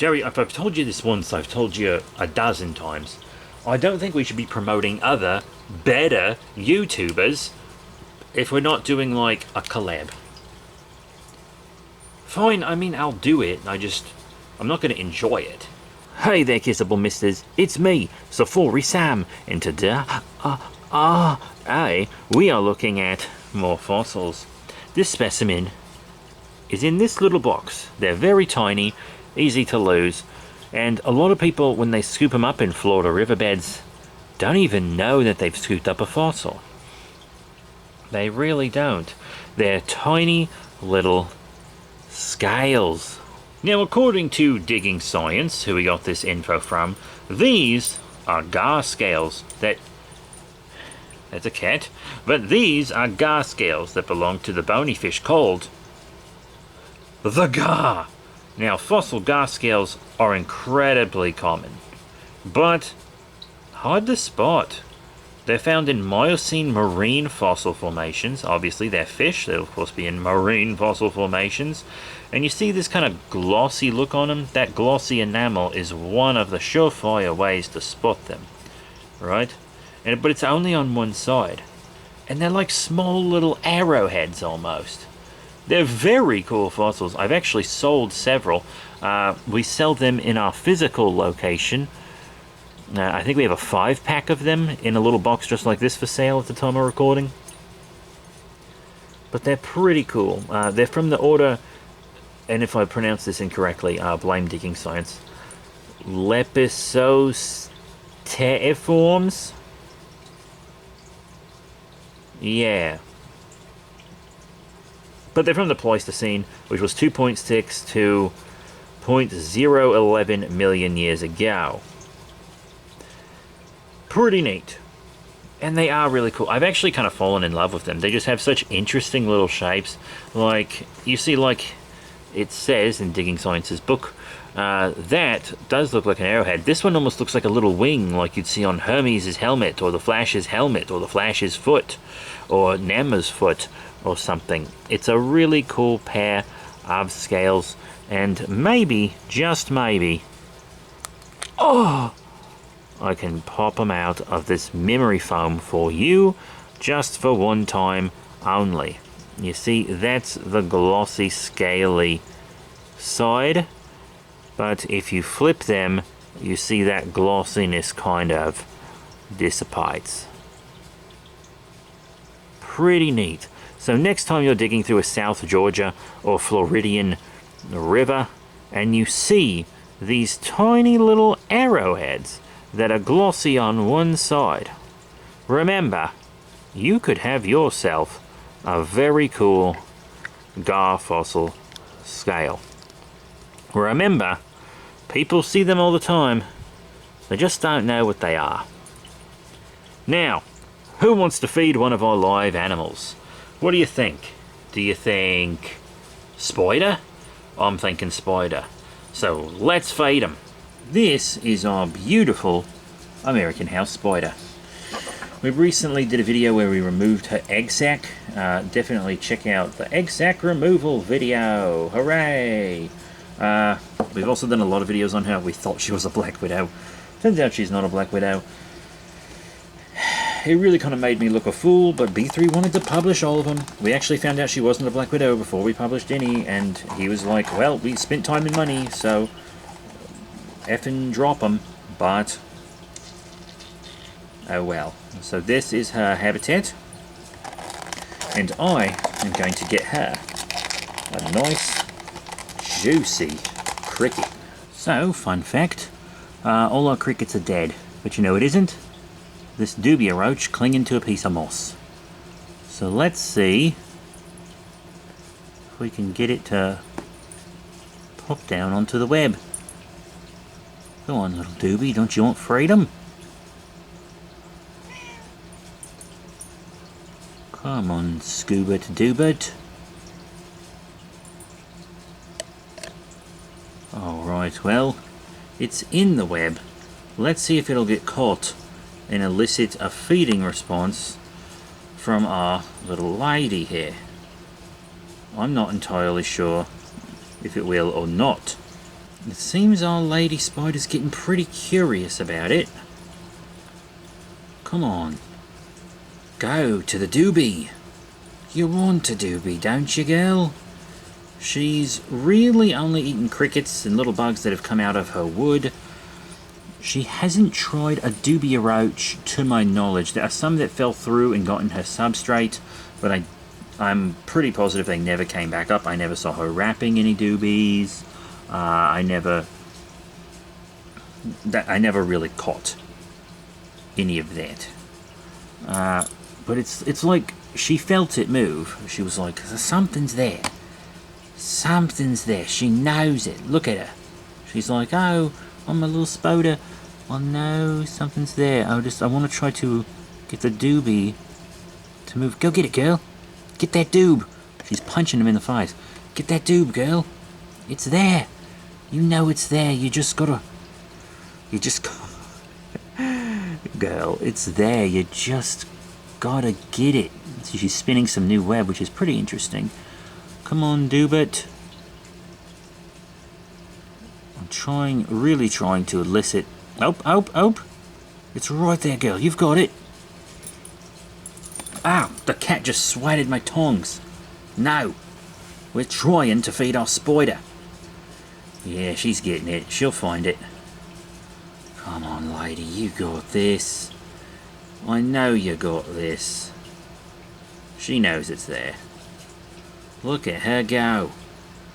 Jerry, if I've told you this once, I've told you a dozen times. I don't think we should be promoting other, better YouTubers if we're not doing, like, a collab. Fine, I mean, I'll do it. I'm not going to enjoy it. Hey there, kissable misters. It's me, Safari Sam, and today, we are looking at more fossils. This specimen is in this little box. They're very tiny, easy to lose, and a lot of people, when they scoop them up in Florida riverbeds, don't even know that they've scooped up a fossil. They really don't. They're tiny little scales. Now, according to Digging Science, who we got this info from, these are gar scales that... That's a cat. But these are gar scales that belong to the bony fish called the gar. Now, fossil gar scales are incredibly common, but hard to spot. They're found in Miocene marine fossil formations. Obviously, they're fish. They'll, of course, be in marine fossil formations. And you see this kind of glossy look on them? That glossy enamel is one of the surefire ways to spot them, right? But it's only on one side. And they're like small little arrowheads almost. They're very cool fossils. I've actually sold several. We sell them in our physical location. I think we have a 5-pack of them in a little box just like this for sale at the time of recording. But they're pretty cool. They're from the order, and if I pronounce this incorrectly, blame Digging Science, Lepidosteiformes? Yeah. But they're from the Pleistocene, which was 2.6 to 0.011 million years ago. Pretty neat. And they are really cool. I've actually kind of fallen in love with them. They just have such interesting little shapes. Like, you see, like it says in Digging Science's book, that does look like an arrowhead. This one almost looks like a little wing, like you'd see on Hermes' helmet, or the Flash's helmet, or the Flash's foot, or Namor's foot, or something. It's a really cool pair of scales, and maybe, just maybe, I can pop them out of this memory foam for you, just for one time only. You see, that's the glossy, scaly side, but if you flip them, you see that glossiness kind of dissipates. Pretty neat. So next time you're digging through a South Georgia or Floridian river, and you see these tiny little arrowheads that are glossy on one side, remember, you could have yourself a very cool gar fossil scale. Remember, people see them all the time, they just don't know what they are. Now, who wants to feed one of our live animals? What do you think? Do you think spider? I'm thinking spider. So let's feed them. This is our beautiful American house spider. We recently did a video where we removed her egg sac. Definitely check out the egg sac removal video. Hooray! We've also done a lot of videos on her. We thought she was a black widow. Turns out she's not a black widow. It really kind of made me look a fool, but B3 wanted to publish all of them. We actually found out she wasn't a black widow before we published any, and he was like, well, we spent time and money, so effing drop them. But oh well. So this is her habitat, and I am going to get her a nice juicy cricket. So, fun fact, all our crickets are dead, but you know it isn't? This dubia roach clinging to a piece of moss. So let's see if we can get it to pop down onto the web. Go on, little doobie, don't you want freedom? Come on, Scoobert Doobert. Alright, well, it's in the web. Let's see if it'll get caught and elicit a feeding response from our little lady here. I'm not entirely sure if it will or not. It seems our lady spider's getting pretty curious about it. Come on. Go to the doobie. You want a doobie, don't you, girl? She's really only eaten crickets and little bugs that have come out of her wood. She hasn't tried a dubia roach, to my knowledge. There are some that fell through and got in her substrate, but I'm pretty positive they never came back up. I never saw her wrapping any doobies. I never really caught any of that. But it's like she felt it move. She was like, something's there. Something's there. She knows it. Look at her. She's like, oh, I'm a little spider. Oh no, something's there. I want to try to get the doobie to move. Go get it, girl. Get that doob. She's punching him in the face. Get that doob, girl. It's there. You know it's there. You just gotta... Girl, it's there. You just gotta get it. So she's spinning some new web, which is pretty interesting. Come on, Doobit. I'm really trying to elicit... Oh. It's right there, girl. You've got it. Ow, the cat just swatted my tongs. No. We're trying to feed our spider. Yeah, she's getting it. She'll find it. Come on, lady. You got this. I know you got this. She knows it's there. Look at her go.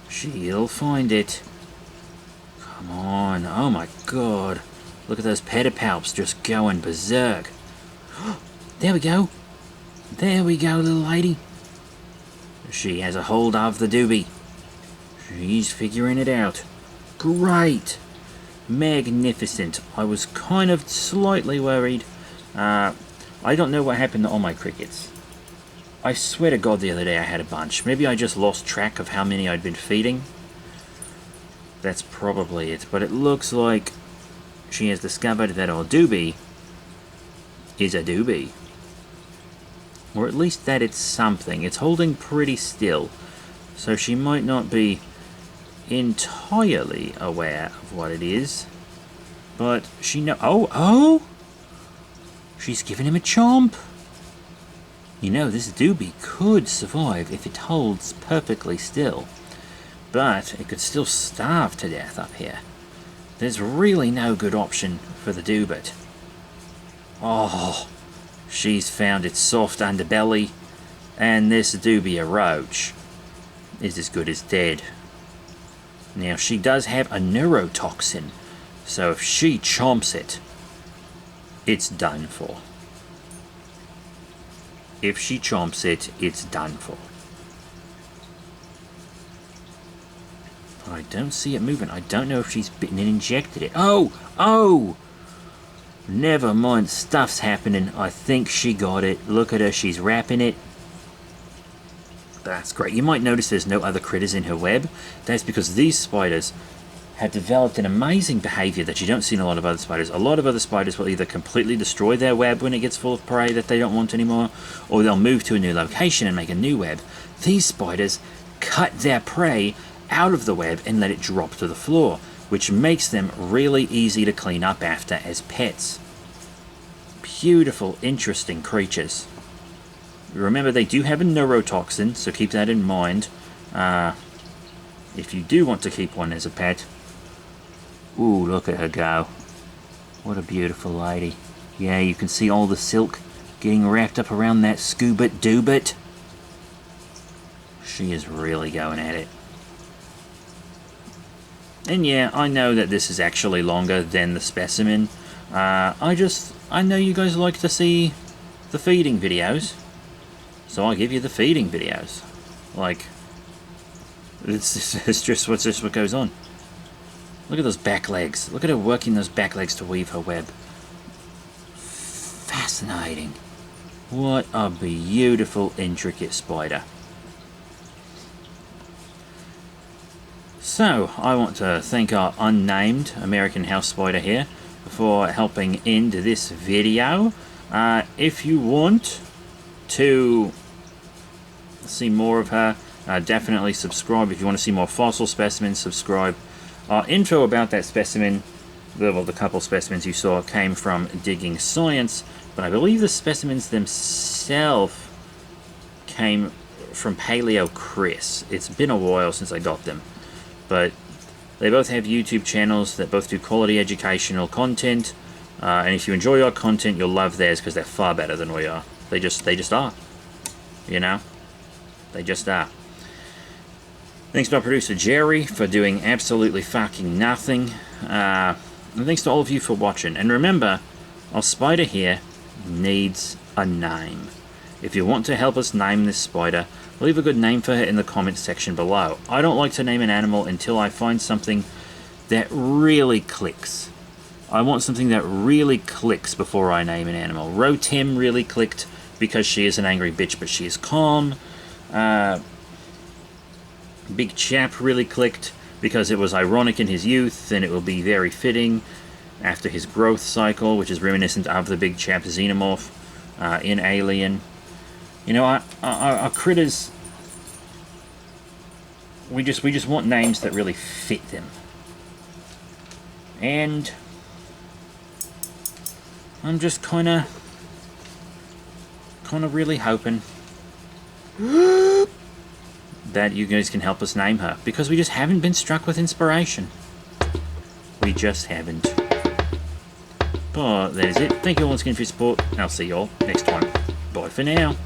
She'll find it. Come on. Oh my god. Look at those pedipalps just going berserk. There we go. There we go, little lady. She has a hold of the doobie. She's figuring it out. Great. Magnificent. I was kind of slightly worried. I don't know what happened to all my crickets. I swear to God the other day I had a bunch. Maybe I just lost track of how many I'd been feeding. That's probably it. But it looks like she has discovered that our doobie is a doobie. Or at least that it's something. It's holding pretty still. So she might not be entirely aware of what it is. But she know... Oh! She's giving him a chomp. You know, this doobie could survive if it holds perfectly still. But it could still starve to death up here. There's really no good option for the doobit. Oh, she's found its soft underbelly, and this dubia roach is as good as dead. Now, she does have a neurotoxin, so if she chomps it, it's done for. If she chomps it, it's done for. But I don't see it moving. I don't know if she's bitten and injected it. Oh! Never mind, stuff's happening. I think she got it. Look at her, she's wrapping it. That's great. You might notice there's no other critters in her web. That's because these spiders have developed an amazing behavior that you don't see in a lot of other spiders. A lot of other spiders will either completely destroy their web when it gets full of prey that they don't want anymore, or they'll move to a new location and make a new web. These spiders cut their prey out of the web and let it drop to the floor, which makes them really easy to clean up after as pets. Beautiful, interesting creatures. Remember, they do have a neurotoxin, so keep that in mind. If you do want to keep one as a pet. Ooh, look at her go. What a beautiful lady. Yeah, you can see all the silk getting wrapped up around that scoobit doobit. She is really going at it. And yeah, I know that this is actually longer than the specimen. I know you guys like to see the feeding videos, so I'll give you the feeding videos. Like, it's just what goes on. Look at those back legs. Look at her working those back legs to weave her web. Fascinating. What a beautiful, intricate spider. So, I want to thank our unnamed American house spider here for helping end this video. If you want to see more of her, definitely subscribe. If you want to see more fossil specimens, subscribe. Info about that specimen, well, the couple specimens you saw, came from Digging Science, but I believe the specimens themselves came from Paleo Chris. It's been a while since I got them, but they both have YouTube channels that both do quality educational content, and if you enjoy our content, you'll love theirs because they're far better than we are. They just are. You know? They just are. Thanks to our producer Jerry for doing absolutely fucking nothing. And thanks to all of you for watching. And remember, our spider here needs a name. If you want to help us name this spider, leave a good name for her in the comments section below. I don't like to name an animal until I find something that really clicks. I want something that really clicks before I name an animal. Rotem really clicked because she is an angry bitch, but she is calm. Big Chap really clicked because it was ironic in his youth, and it will be very fitting after his growth cycle, which is reminiscent of the Big Chap xenomorph in Alien. You know, our critters, we just want names that really fit them. And I'm just kind of really hoping that you guys can help us name her, because we just haven't been struck with inspiration. We just haven't. But that is it. Thank you all once again for your support, and I'll see you all next time. Bye for now.